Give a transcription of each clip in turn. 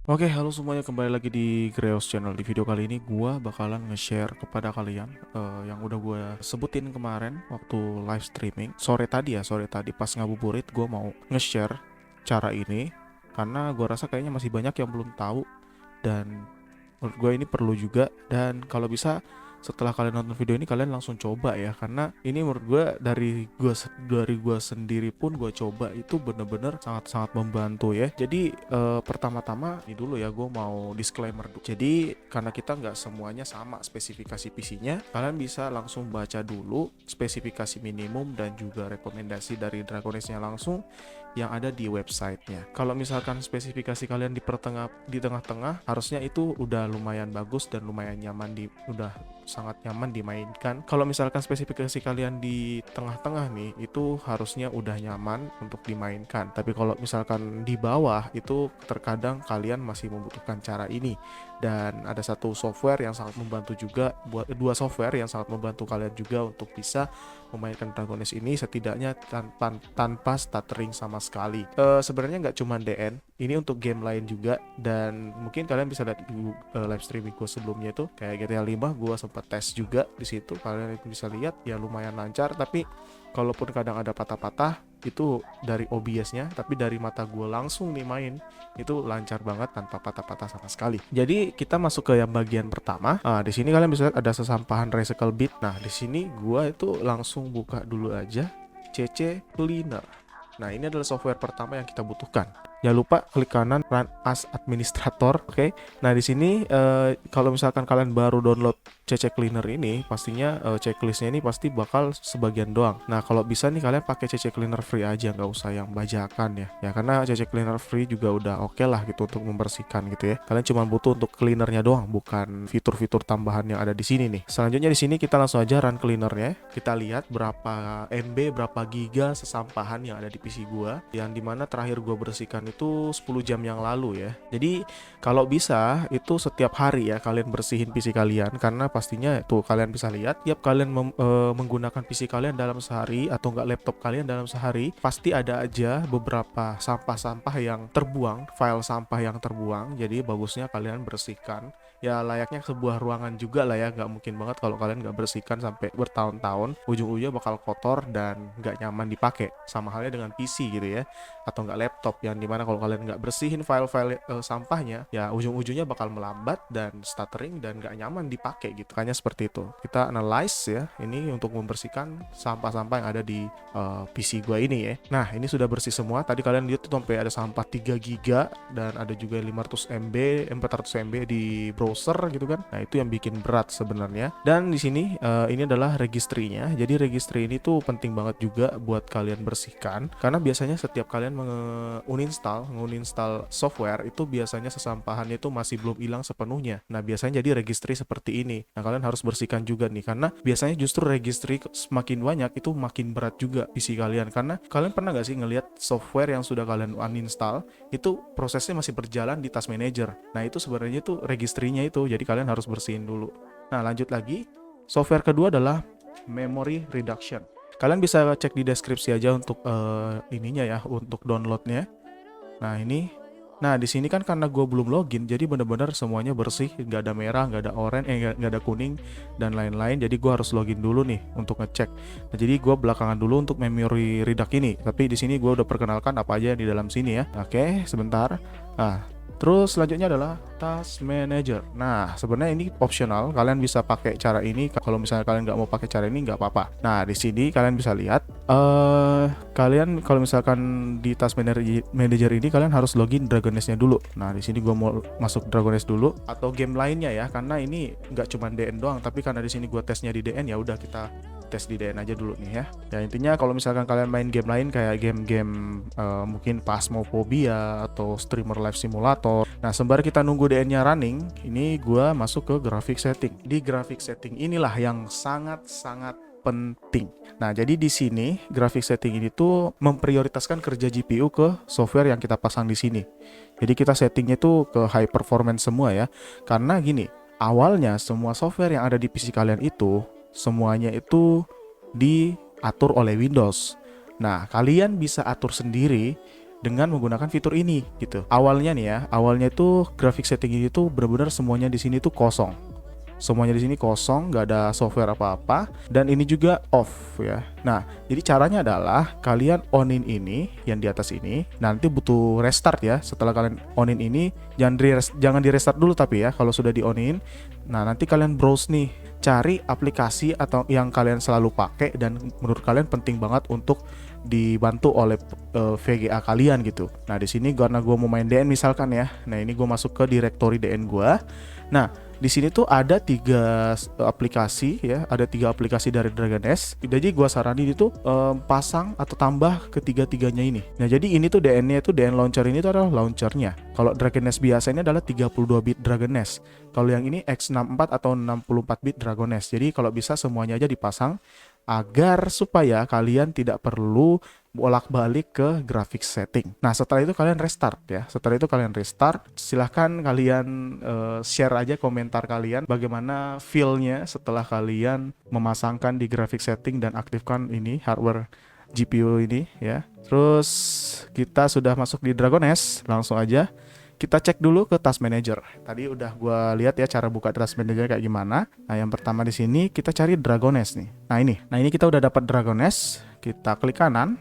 Oke, halo semuanya, kembali lagi di Greos Channel. Di video kali ini gua bakalan nge-share kepada kalian yang udah gue sebutin kemarin waktu live streaming. Sore tadi pas ngabuburit gua mau nge-share cara ini karena gua rasa kayaknya masih banyak yang belum tahu dan menurut gue ini perlu juga. Dan kalau bisa setelah kalian nonton video ini kalian langsung coba ya, karena ini menurut gue dari gue sendiri pun gue coba itu bener-bener sangat-sangat membantu ya. Jadi pertama-tama ini dulu ya, gue mau disclaimer dulu. Jadi karena kita nggak semuanya sama spesifikasi PC-nya, kalian bisa langsung baca dulu spesifikasi minimum dan juga rekomendasi dari Dragonesse-nya langsung yang ada di websitenya. Kalau misalkan spesifikasi kalian di tengah-tengah, harusnya itu udah lumayan bagus dan lumayan nyaman, udah sangat nyaman dimainkan. Kalau misalkan spesifikasi kalian di tengah-tengah nih, itu harusnya udah nyaman untuk dimainkan. Tapi kalau misalkan di bawah, itu terkadang kalian masih membutuhkan cara ini. Dan ada satu software yang sangat membantu juga, dua software yang sangat membantu kalian juga untuk bisa memainkan Dragonesse ini setidaknya tanpa stuttering sama sekali. Sebenarnya nggak cuma DN, ini untuk game lain juga. Dan mungkin kalian bisa lihat di live streaming gue sebelumnya itu kayak GTA 5, gue sempat tes juga di situ. Kalian bisa lihat ya lumayan lancar, tapi kalaupun kadang ada patah-patah itu dari OBS-nya, tapi dari mata gue langsung nih main itu lancar banget tanpa patah-patah sama sekali. Jadi kita masuk ke yang bagian pertama. Di sini kalian bisa lihat ada sesampahan recycle bit. Nah, di sini gue itu langsung buka dulu aja CC Cleaner. Nah, ini adalah software pertama yang kita butuhkan. Jangan lupa klik kanan Run as Administrator, oke. Nah, di sini kalau misalkan kalian baru download CC Cleaner ini, pastinya checklistnya ini pasti bakal sebagian doang. Nah, kalau bisa nih kalian pakai CC Cleaner free aja, nggak usah yang bajakan ya. Ya, karena CC Cleaner free juga udah oke lah gitu untuk membersihkan gitu ya. Kalian cuma butuh untuk cleanernya doang, bukan fitur-fitur tambahan yang ada di sini nih. Selanjutnya di sini kita langsung aja run cleanernya. Kita lihat berapa MB, berapa giga sesampahan yang ada di PC gua, yang dimana terakhir gua bersihkan itu 10 jam yang lalu ya. Jadi kalau bisa itu setiap hari ya kalian bersihin PC kalian, karena pastinya tuh kalian bisa lihat tiap kalian menggunakan PC kalian dalam sehari atau enggak laptop kalian dalam sehari, pasti ada aja beberapa sampah-sampah yang terbuang, file sampah yang terbuang. Jadi bagusnya kalian bersihkan ya, layaknya sebuah ruangan juga lah ya. Nggak mungkin banget kalau kalian nggak bersihkan sampai bertahun-tahun, ujung-ujungnya bakal kotor dan nggak nyaman dipakai. Sama halnya dengan PC gitu ya, atau nggak laptop, yang dimana kalau kalian nggak bersihin file-file sampahnya, ya ujung-ujungnya bakal melambat dan stuttering dan nggak nyaman dipakai gitu. Kayaknya seperti itu. Kita analyze ya, ini untuk membersihkan sampah-sampah yang ada di PC gua ini ya. Nah, ini sudah bersih semua. Tadi kalian lihat tuh sampai ada sampah 3 giga dan ada juga 500 MB, 400 MB di browser gitu kan. Nah, itu yang bikin berat sebenarnya. Dan di sini ini adalah registrinya. Jadi registry ini tuh penting banget juga buat kalian bersihkan, karena biasanya setiap kalian menguninstall software itu biasanya sesampahannya itu masih belum hilang sepenuhnya. Nah, biasanya jadi registry seperti ini. Nah, kalian harus bersihkan juga nih, karena biasanya justru registry semakin banyak itu makin berat juga PC kalian. Karena kalian pernah nggak sih ngelihat software yang sudah kalian uninstall itu prosesnya masih berjalan di task manager. Nah, itu sebenarnya itu registrinya itu, jadi kalian harus bersihin dulu. Nah, lanjut lagi, software kedua adalah memory reduction. Kalian bisa cek di deskripsi aja untuk ininya ya, untuk downloadnya. Nah, ini. Nah, di sini kan karena gue belum login, jadi bener-bener semuanya bersih, nggak ada merah, nggak ada oranye, nggak ada kuning dan lain-lain. Jadi gue harus login dulu nih untuk ngecek. Nah, jadi gue belakangan dulu untuk memory reduct ini. Tapi di sini gue udah perkenalkan apa aja di dalam sini ya. Oke, sebentar. Nah, terus selanjutnya adalah Task Manager. Nah, sebenarnya ini optional. Kalian bisa pakai cara ini. Kalau misalnya kalian nggak mau pakai cara ini, nggak apa-apa. Nah, di sini kalian bisa lihat. Kalian kalau misalkan di Task Manager ini kalian harus login Dragonesse-nya dulu. Nah, di sini gue mau masuk Dragonesse dulu atau game lainnya ya, karena ini nggak cuma DN doang. Tapi karena di sini gue tesnya di DN, ya udah kita tes di DN aja dulu nih ya. Ya, intinya kalau misalkan kalian main game lain kayak game-game mungkin Phasmophobia atau Streamer Live Simulator. Nah, sembari kita nunggu DN-nya running, ini gua masuk ke graphic setting. Di graphic setting inilah yang sangat-sangat penting. Nah, jadi di sini graphic setting ini tuh memprioritaskan kerja GPU ke software yang kita pasang di sini. Jadi kita settingnya tuh ke high performance semua ya. Karena gini, awalnya semua software yang ada di PC kalian itu semuanya itu diatur oleh Windows. Nah, kalian bisa atur sendiri dengan menggunakan fitur ini gitu. Awalnya nih ya, awalnya itu graphic setting ini tuh benar-benar semuanya di sini tuh kosong. Semuanya di sini kosong, nggak ada software apa-apa, dan ini juga off ya. Nah, jadi caranya adalah kalian onin ini yang di atas ini. Nanti butuh restart ya. Setelah kalian onin ini, jangan di restart dulu tapi ya. Kalau sudah di onin, nah nanti kalian browse nih, cari aplikasi atau yang kalian selalu pakai dan menurut kalian penting banget untuk dibantu oleh VGA kalian gitu. Nah di sini karena gue mau main DN misalkan ya. Nah ini gue masuk ke directory DN gue. Nah di sini tuh ada 3 aplikasi ya, ada 3 aplikasi dari Dragon Nest. Jadi gua saranin itu pasang atau tambah ketiga-tiganya ini. Nah jadi ini tuh DN-nya itu DN launcher ini tuh adalah launchernya. Kalau Dragon Nest biasa ini adalah 32 bit Dragon Nest. Kalau yang ini X64 atau 64 bit Dragon Nest. Jadi kalau bisa semuanya aja dipasang agar supaya kalian tidak perlu bolak-balik ke graphics setting. Nah setelah itu kalian restart ya. Setelah itu kalian restart, silahkan kalian share aja komentar kalian bagaimana feel-nya setelah kalian memasangkan di graphics setting dan aktifkan ini hardware GPU ini ya. Terus kita sudah masuk di Dragon Nest, langsung aja kita cek dulu ke Task Manager. Tadi udah gue lihat ya cara buka Task Manager kayak gimana. Nah, yang pertama di sini kita cari Dragon Nest nih. Nah, ini kita udah dapat Dragon Nest. Kita klik kanan,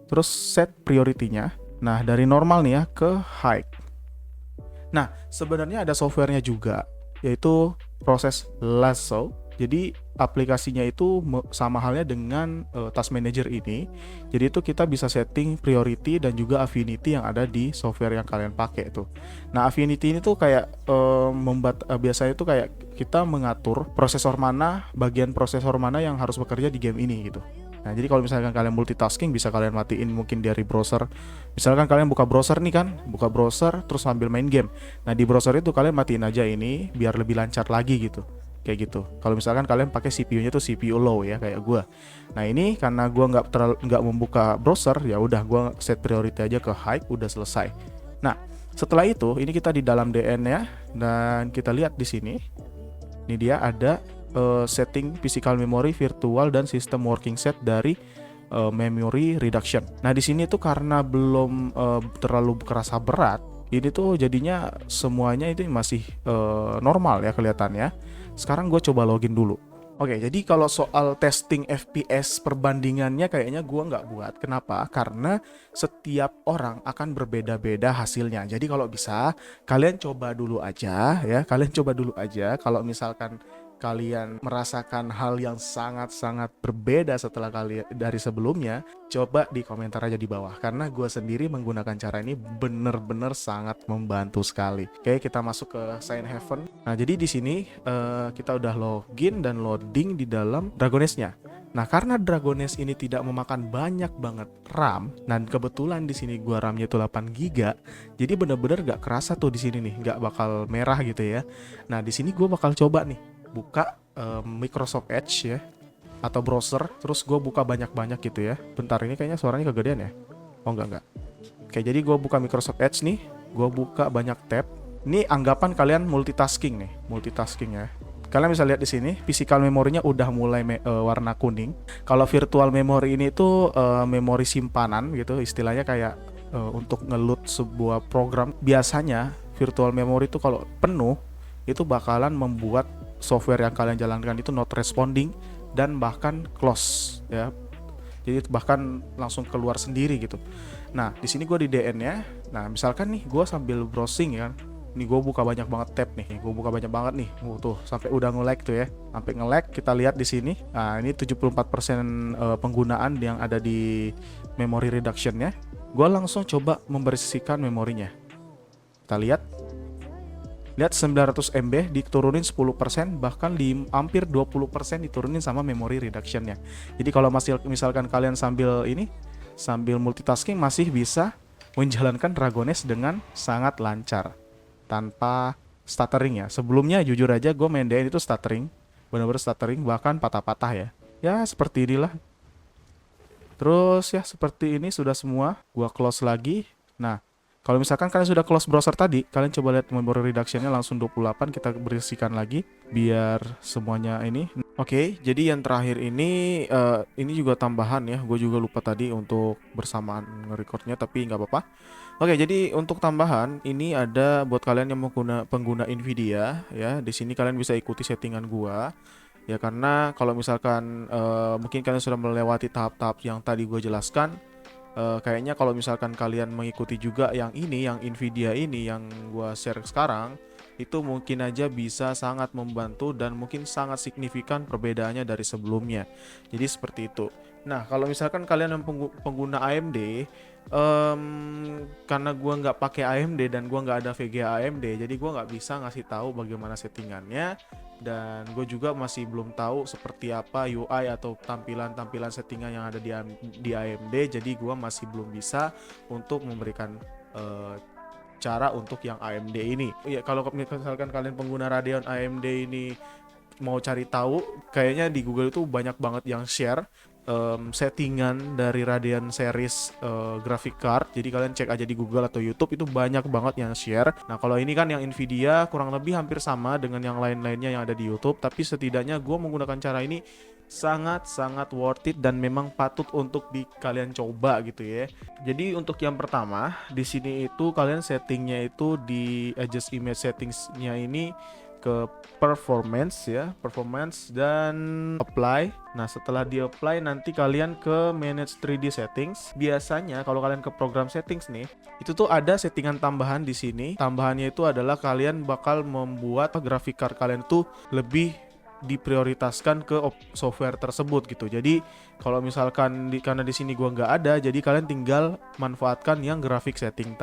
terus set priority-nya. Nah, dari normal nih ya ke high. Nah, sebenarnya ada softwarenya juga, yaitu proses Lasso. Jadi aplikasinya itu sama halnya dengan Task Manager ini. Jadi itu kita bisa setting priority dan juga affinity yang ada di software yang kalian pakai tuh. Nah affinity ini tuh kayak biasanya itu kayak kita mengatur bagian prosesor mana yang harus bekerja di game ini gitu. Nah jadi kalau misalkan kalian multitasking bisa kalian matiin mungkin dari browser. Misalkan kalian buka browser nih kan, buka browser terus sambil main game. Nah di browser itu kalian matiin aja ini biar lebih lancar lagi gitu. Kayak gitu. Kalau misalkan kalian pakai CPU-nya tuh CPU low ya kayak gua. Nah ini karena gua nggak membuka browser, ya udah gua set priority aja ke high, udah selesai. Nah setelah itu ini kita di dalam DN ya, dan kita lihat di sini. Ini dia ada setting physical memory, virtual dan system working set dari memory reduction. Nah di sini tuh karena belum terlalu kerasa berat, ini tuh jadinya semuanya itu masih normal ya kelihatannya. Sekarang gue coba login dulu. Oke, jadi kalau soal testing FPS perbandingannya kayaknya gue nggak buat. Kenapa? Karena setiap orang akan berbeda-beda hasilnya. Jadi kalau bisa kalian coba dulu aja ya. Kalian coba dulu aja. Kalau misalkan kalian merasakan hal yang sangat-sangat berbeda setelah kalian dari sebelumnya, coba di komentar aja di bawah. Karena gue sendiri menggunakan cara ini bener-bener sangat membantu sekali. Oke, kita masuk ke Sign Heaven. Nah, jadi di sini kita udah login dan loading di dalam Dragon Nest-nya. Nah, karena Dragon Nest ini tidak memakan banyak banget RAM, dan kebetulan di sini gua RAM-nya itu 8 GB, jadi bener-bener gak kerasa tuh di sini nih, gak bakal merah gitu ya. Nah, di sini gua bakal coba nih buka Microsoft Edge ya atau browser, terus gue buka banyak-banyak gitu ya. Bentar, ini kayaknya suaranya kegedean ya. Oh enggak. Oke, jadi gue buka Microsoft Edge nih, gue buka banyak tab. Ini anggapan kalian multitasking ya. Kalian bisa lihat di sini physical memorinya udah mulai warna kuning. Kalau virtual memory ini tuh memori simpanan gitu, istilahnya kayak untuk ngeload sebuah program. Biasanya virtual memory itu kalau penuh itu bakalan membuat software yang kalian jalankan itu not responding dan bahkan close ya. Jadi bahkan langsung keluar sendiri gitu. Nah, di sini gue di DN ya. Nah, misalkan nih gue sambil browsing ya. Ini gue buka banyak banget tab nih. Gue buka banyak banget nih. Tuh, sampai udah nge-lag tuh ya. Sampai nge-lag, kita lihat di sini. Nah, ini 74% penggunaan yang ada di memory reduction ya. Gue langsung coba membersihkan memorinya. Kita lihat 900 MB diturunin 10%, bahkan di hampir 20% diturunin sama memory reduction-nya. Jadi kalau misalkan kalian sambil multitasking masih bisa menjalankan Dragon Nest dengan sangat lancar tanpa stuttering ya. Sebelumnya jujur aja gue main DN itu stuttering, benar-benar stuttering, bahkan patah-patah ya. Ya seperti inilah. Terus ya seperti ini sudah semua. Gua close lagi. Nah, kalau misalkan kalian sudah close browser tadi, kalian coba lihat memory reduction-nya langsung 28, kita bersihkan lagi biar semuanya ini. Oke, jadi yang terakhir ini juga tambahan ya. Gue juga lupa tadi untuk bersamaan nge-recordnya, tapi nggak apa-apa. Oke, jadi untuk tambahan ini ada buat kalian yang pengguna Nvidia ya. Di sini kalian bisa ikuti settingan gua ya, karena kalau misalkan mungkin kalian sudah melewati tahap-tahap yang tadi gue jelaskan. Kayaknya kalau misalkan kalian mengikuti juga yang ini, yang Nvidia ini yang gua share sekarang, itu mungkin aja bisa sangat membantu dan mungkin sangat signifikan perbedaannya dari sebelumnya. Jadi seperti itu. Nah, kalau misalkan kalian yang pengguna AMD, karena gua nggak pakai AMD dan gua nggak ada VGA AMD, jadi gua nggak bisa ngasih tahu bagaimana settingannya, dan gue juga masih belum tahu seperti apa UI atau tampilan-tampilan settingan yang ada di AMD. Jadi gue masih belum bisa untuk memberikan cara untuk yang AMD ini. Ya, kalau misalkan kalian pengguna Radeon AMD ini mau cari tahu, kayaknya di Google itu banyak banget yang share settingan dari Radeon series graphic card. Jadi kalian cek aja di Google atau YouTube, itu banyak banget yang share. Nah, kalau ini kan yang Nvidia kurang lebih hampir sama dengan yang lain-lainnya yang ada di YouTube, tapi setidaknya gue menggunakan cara ini sangat-sangat worth it dan memang patut untuk kalian coba gitu ya. Jadi untuk yang pertama di sini itu kalian settingnya itu di adjust image settingsnya ini ke performance ya, performance dan apply. Nah, setelah di apply nanti kalian ke manage 3D settings. Biasanya kalau kalian ke program settings nih, itu tuh ada settingan tambahan di sini. Tambahannya itu adalah kalian bakal membuat grafik card kalian tuh lebih diprioritaskan ke software tersebut gitu. Jadi kalau misalkan karena di sini gua nggak ada, jadi kalian tinggal manfaatkan yang grafik setting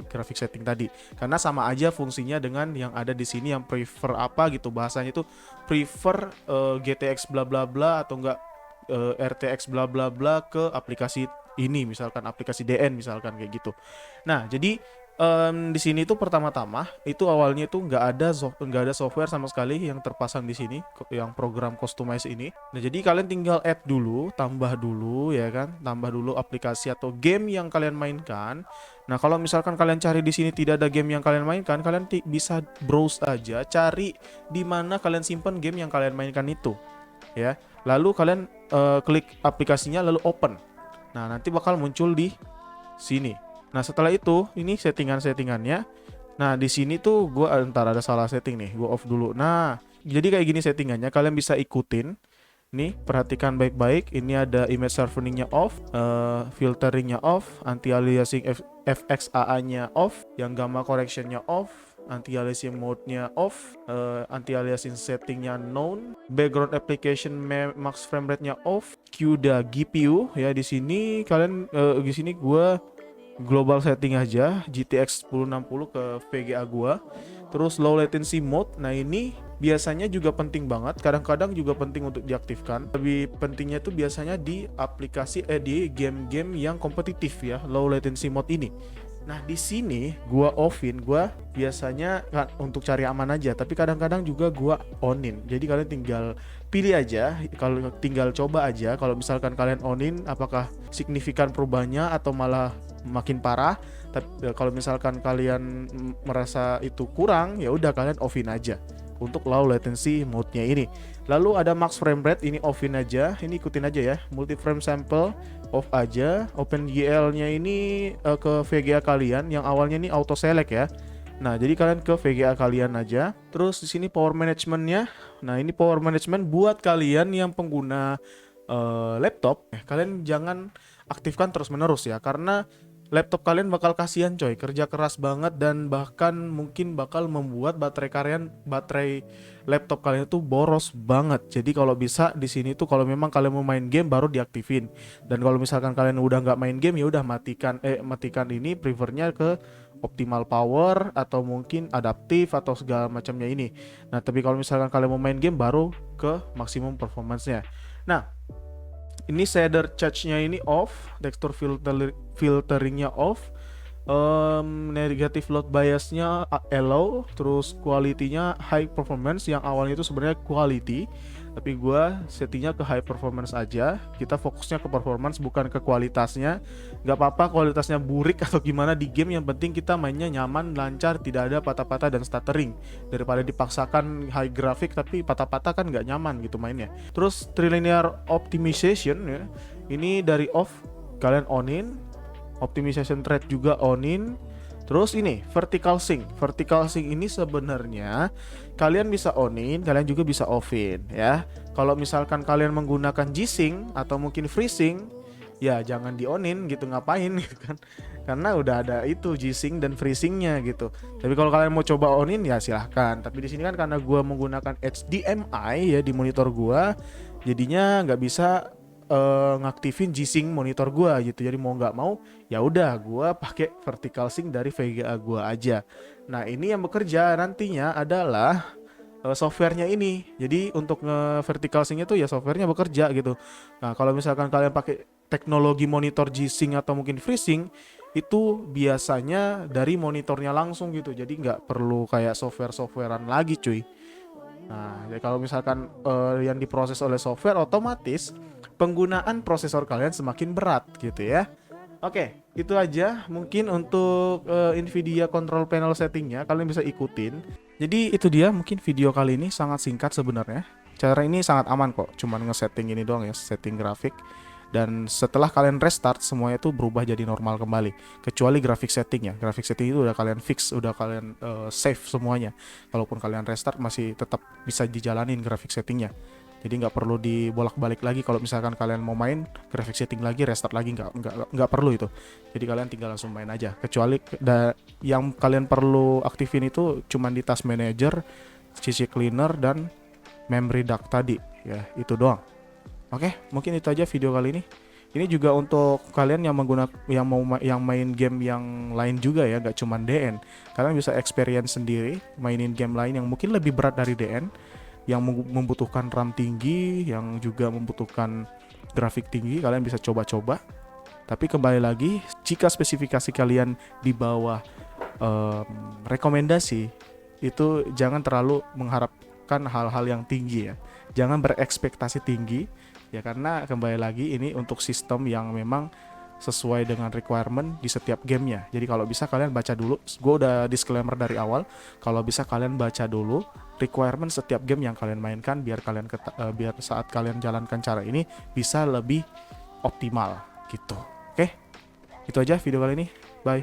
grafik setting tadi. Karena sama aja fungsinya dengan yang ada di sini, yang prefer apa gitu bahasanya itu, prefer GTX bla bla bla atau enggak RTX bla bla bla ke aplikasi ini, misalkan aplikasi DN misalkan kayak gitu. Nah, jadi di sini tuh pertama-tama itu awalnya tuh nggak ada software sama sekali yang terpasang di sini, yang program customize ini. Nah, jadi kalian tinggal add dulu, tambah dulu ya kan, tambah dulu aplikasi atau game yang kalian mainkan. Nah, kalau misalkan kalian cari di sini tidak ada game yang kalian mainkan, kalian bisa browse aja, cari di mana kalian simpan game yang kalian mainkan itu, ya. Lalu kalian klik aplikasinya lalu open. Nah, nanti bakal muncul di sini. Nah, setelah itu ini settingannya. Nah, di sini tuh gue ntar ada salah setting nih, gue off dulu. Nah, jadi kayak gini settingannya, kalian bisa ikutin. Nih, perhatikan baik-baik. Ini ada image sharpeningnya off, filteringnya off, anti-aliasing FXAA-nya off, yang gamma correctionnya off, anti-aliasing mode-nya off, anti-aliasing settingnya known, background application max frame rate-nya off, CUDA GPU ya. Di sini kalian di sini gue global setting aja GTX 1060 ke VGA gua. Terus low latency mode. Nah, ini biasanya juga penting banget, kadang-kadang juga penting untuk diaktifkan. Lebih pentingnya itu biasanya di aplikasi di game-game yang kompetitif ya, low latency mode ini. Nah, di sini gua offin, gua biasanya untuk cari aman aja, tapi kadang-kadang juga gua onin. Jadi kalian tinggal pilih aja, kalau tinggal coba aja kalau misalkan kalian onin apakah signifikan perubahannya atau malah makin parah. Tapi kalau misalkan kalian merasa itu kurang, ya udah kalian offin aja untuk low latency mode-nya ini. Lalu ada max frame rate, ini offin aja, ini ikutin aja ya. Multi frame sample off aja. OpenGL-nya ini ke VGA kalian yang awalnya ini auto select ya. Nah, jadi kalian ke VGA kalian aja. Terus di sini power management-nya. Nah, ini power management buat kalian yang pengguna laptop. Kalian jangan aktifkan terus-menerus ya, karena laptop kalian bakal kasihan coy, kerja keras banget dan bahkan mungkin bakal membuat baterai laptop kalian itu boros banget. Jadi kalau bisa di sini tuh kalau memang kalian mau main game baru diaktifin. Dan kalau misalkan kalian udah nggak main game, ya udah matikan ini, prefernya ke optimal power atau mungkin adaptif atau segala macamnya ini. Nah, tapi kalau misalkan kalian mau main game baru ke maksimum performance-nya. Nah, ini shader charge-nya ini off, texture filteringnya off, negative load bias-nya allow, terus quality-nya high performance yang awalnya itu sebenarnya quality. tapi gua settingnya ke high performance aja. Kita fokusnya ke performance bukan ke kualitasnya. Gak apa-apa kualitasnya burik atau gimana di game, yang penting kita mainnya nyaman, lancar, tidak ada patah-patah dan stuttering, daripada dipaksakan high graphic tapi patah-patah kan gak nyaman gitu mainnya. Terus trilinear optimization ya, ini dari off kalian onin, optimization thread juga onin. Terus ini vertical sync. Vertical sync ini sebenarnya kalian bisa onin, kalian juga bisa offin ya. Kalau misalkan kalian menggunakan G-Sync atau mungkin FreeSync, ya jangan di onin gitu, ngapain gitu kan. Karena udah ada itu G-Sync dan FreeSync-nya gitu. Tapi kalau kalian mau coba onin ya silahkan. Tapi di sini kan karena gua menggunakan HDMI ya di monitor gua, jadinya nggak bisa ngaktifin G-Sync monitor gua gitu. Jadi mau nggak mau ya udah gua pakai vertical sync dari VGA gua aja. Nah, ini yang bekerja nantinya adalah softwarenya ini. Jadi untuk vertical sync itu ya softwarenya bekerja gitu. Nah, kalau misalkan kalian pakai teknologi monitor G-Sync atau mungkin FreeSync, itu biasanya dari monitornya langsung gitu. Jadi nggak perlu kayak software-softwarean lagi cuy. Nah, ya kalau misalkan yang diproses oleh software, otomatis penggunaan prosesor kalian semakin berat gitu ya. Oke, itu aja mungkin untuk Nvidia control panel settingnya, kalian bisa ikutin. Jadi itu dia mungkin video kali ini, sangat singkat sebenarnya. Cara ini sangat aman kok, cuman nge-setting ini doang ya, setting grafik. Dan setelah kalian restart, semuanya itu berubah jadi normal kembali, kecuali grafik setting ya. Grafik setting itu udah kalian fix, udah kalian save semuanya. Kalaupun kalian restart masih tetap bisa dijalanin grafik settingnya. Jadi nggak perlu dibolak-balik lagi. Kalau misalkan kalian mau main grafik setting lagi, restart lagi, nggak perlu itu. Jadi kalian tinggal langsung main aja. Kecuali yang kalian perlu aktifin itu cuman di task manager, CC cleaner, dan memory duct tadi ya, itu doang. Oke, mungkin itu aja video kali ini. Ini juga untuk kalian yang yang main game yang lain juga ya, gak cuma DN. Kalian bisa experience sendiri mainin game lain yang mungkin lebih berat dari DN, yang membutuhkan RAM tinggi, yang juga membutuhkan grafik tinggi. Kalian bisa coba-coba. Tapi kembali lagi, jika spesifikasi kalian di bawah rekomendasi, itu jangan terlalu mengharapkan hal-hal yang tinggi ya. Jangan berekspektasi tinggi ya, karena kembali lagi ini untuk sistem yang memang sesuai dengan requirement di setiap gamenya. Jadi kalau bisa kalian baca dulu, gue udah disclaimer dari awal, kalau bisa kalian baca dulu requirement setiap game yang kalian mainkan, biar biar saat kalian jalankan cara ini bisa lebih optimal gitu. Oke, itu aja video kali ini, bye.